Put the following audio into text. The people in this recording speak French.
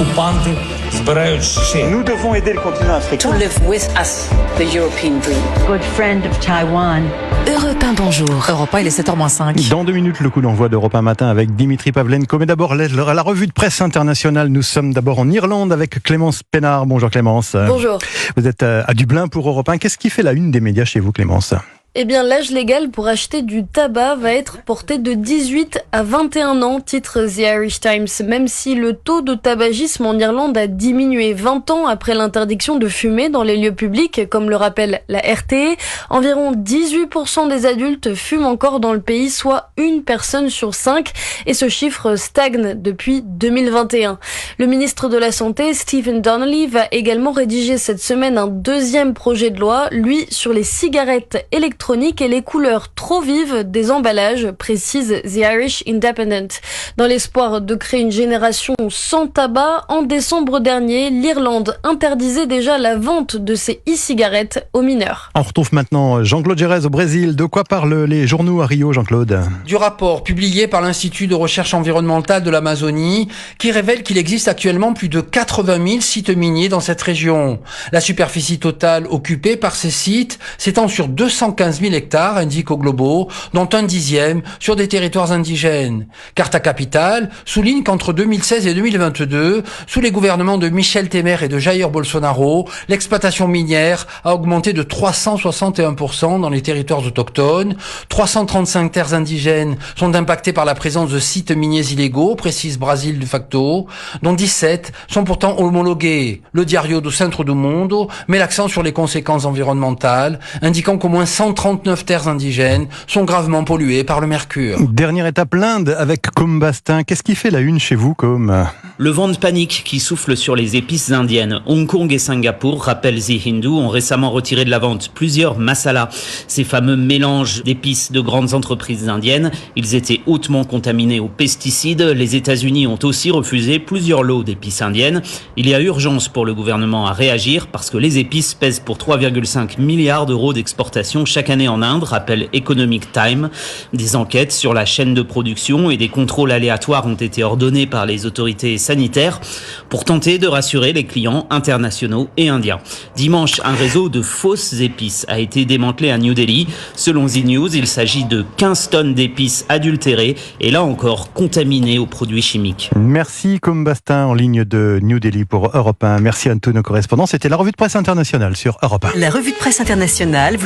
окупанти збирають ще. Nous devons aider le continent africain. To live with us, the European dream. Good friend of Taiwan. Europe 1, bonjour. Europe 1, il est 7h-5. Dans 2 minutes, le coup d'envoi d'Europe 1 matin avec Dimitri Pavlenko. Mais d'abord, à la revue de presse internationale, nous sommes d'abord en Irlande avec Clémence Pénard. Bonjour Clémence. Bonjour. Vous êtes à Dublin pour Europe 1. Qu'est-ce qui fait la une des médias chez vous, Clémence ? Eh bien, l'âge légal pour acheter du tabac va être porté de 18 à 21 ans, titre The Irish Times. Même si le taux de tabagisme en Irlande a diminué 20 ans après l'interdiction de fumer dans les lieux publics, comme le rappelle la RTE, environ 18% des adultes fument encore dans le pays, soit une personne sur 5. Et ce chiffre stagne depuis 2021. Le ministre de la Santé, Stephen Donnelly, va également rédiger cette semaine un deuxième projet de loi, lui, sur les cigarettes électroniques et les couleurs trop vives des emballages, précise The Irish Independent. Dans l'espoir de créer une génération sans tabac, en décembre dernier, l'Irlande interdisait déjà la vente de ces e-cigarettes aux mineurs. On retrouve maintenant Jean-Claude Gérez au Brésil. De quoi parlent les journaux à Rio, Jean-Claude ? Du rapport publié par l'Institut de recherche environnementale de l'Amazonie qui révèle qu'il existe actuellement plus de 80 000 sites miniers dans cette région. La superficie totale occupée par ces sites s'étend sur 215 000 hectares, indique au Globo, dont un dixième sur des territoires indigènes. Carta Capital souligne qu'entre 2016 et 2022, sous les gouvernements de Michel Temer et de Jair Bolsonaro, l'exploitation minière a augmenté de 361% dans les territoires autochtones. 335 terres indigènes sont impactées par la présence de sites miniers illégaux, précise Brasil de facto, dont 17 sont pourtant homologués. Le Diario do Centro do Mundo met l'accent sur les conséquences environnementales, indiquant qu'au moins 139 terres indigènes sont gravement polluées par le mercure. Dernière étape, l'Inde avec Côme Bastin. Qu'est-ce qui fait la une chez vous, Côme ? Le vent de panique qui souffle sur les épices indiennes. Hong Kong et Singapour, rappelle The Hindu, ont récemment retiré de la vente plusieurs masalas. Ces fameux mélanges d'épices de grandes entreprises indiennes. Ils étaient hautement contaminés aux pesticides. Les États-Unis ont aussi refusé plusieurs lots d'épices indiennes. Il y a urgence pour le gouvernement à réagir parce que les épices pèsent pour 3,5 milliards d'euros d'exportation chaque année en Inde, rappelle Economic Times. Des enquêtes sur la chaîne de production et des contrôles aléatoires ont été ordonnés par les autorités sanitaires pour tenter de rassurer les clients internationaux et indiens. Dimanche, un réseau de fausses épices a été démantelé à New Delhi. Selon The News, il s'agit de 15 tonnes d'épices adultérées et là encore contaminées aux produits chimiques. Merci Côme Bastin en ligne de New Delhi pour Europe 1. Merci à tous nos correspondants. C'était la revue de presse internationale sur Europe 1. La revue de presse internationale.